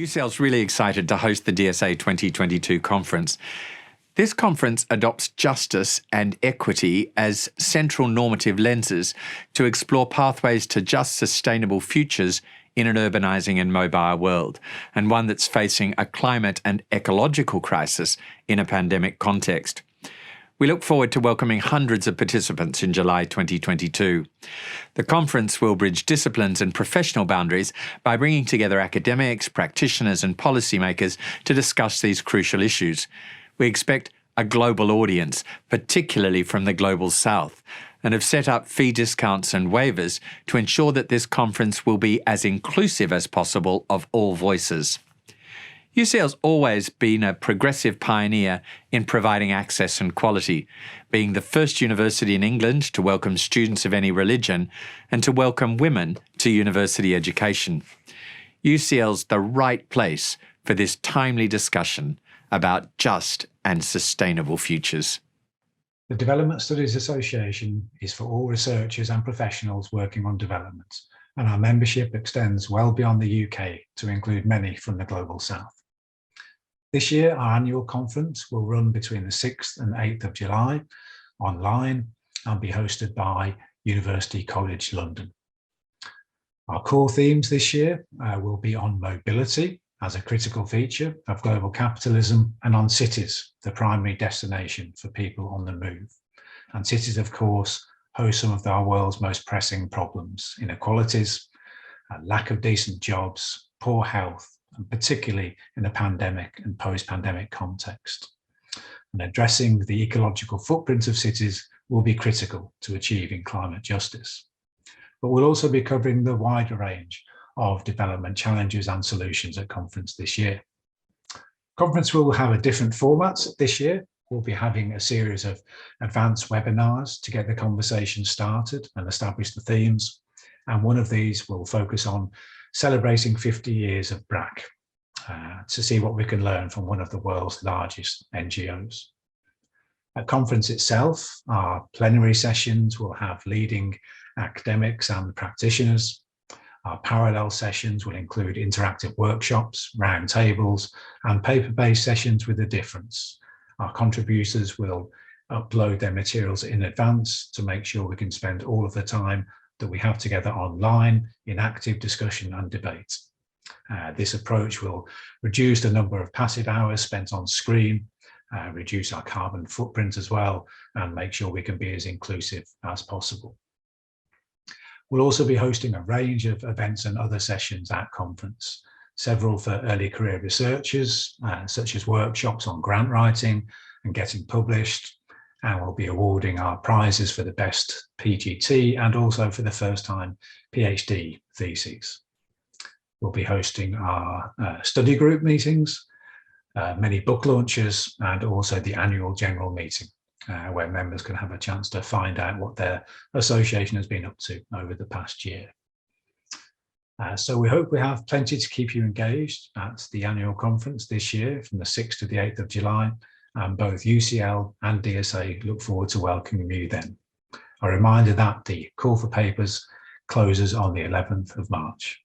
UCL's really excited to host the DSA 2022 conference. This conference adopts justice and equity as central normative lenses to explore pathways to just, sustainable futures in an urbanising and mobile world, and one that's facing a climate and ecological crisis in a pandemic context. We look forward to welcoming hundreds of participants in July 2022. The conference will bridge disciplines and professional boundaries by bringing together academics, practitioners and policymakers to discuss these crucial issues. We expect a global audience, particularly from the Global South, and have set up fee discounts and waivers to ensure that this conference will be as inclusive as possible of all voices. UCL's always been a progressive pioneer in providing access and quality, being the first university in England to welcome students of any religion and to welcome women to university education. UCL's the right place for this timely discussion about just and sustainable futures. The Development Studies Association is for all researchers and professionals working on development, and our membership extends well beyond the UK to include many from the Global South. This year, our annual conference will run between the 6th and 8th of July online and be hosted by University College London. Our core themes this year will be on mobility as a critical feature of global capitalism and on cities, the primary destination for people on the move. And cities, of course, host some of our world's most pressing problems: inequalities, lack of decent jobs, poor health, and particularly in a pandemic and post-pandemic context. And addressing the ecological footprint of cities will be critical to achieving climate justice. But we'll also be covering the wider range of development challenges and solutions at conference this year. Conference will have a different format this year. We'll be having a series of advanced webinars to get the conversation started and establish the themes. And one of these will focus on celebrating 50 years of BRAC to see what we can learn from one of the world's largest NGOs. At conference itself, our plenary sessions will have leading academics and practitioners. Our parallel sessions will include interactive workshops, round tables, and paper-based sessions with a difference. Our contributors will upload their materials in advance to make sure we can spend all of the time that we have together online in active discussion and debate. This approach will reduce the number of passive hours spent on screen, reduce our carbon footprint as well, and make sure we can be as inclusive as possible. We'll also be hosting a range of events and other sessions at conference, several for early career researchers, such as workshops on grant writing and getting published, and we'll be awarding our prizes for the best PGT and also for the first time PhD theses. We'll be hosting our study group meetings, many book launches, and also the annual general meeting, where members can have a chance to find out what their association has been up to over the past year. So we hope we have plenty to keep you engaged at the annual conference this year from the 6th to the 8th of July. And both UCL and DSA look forward to welcoming you then. A reminder that the call for papers closes on the 11th of March.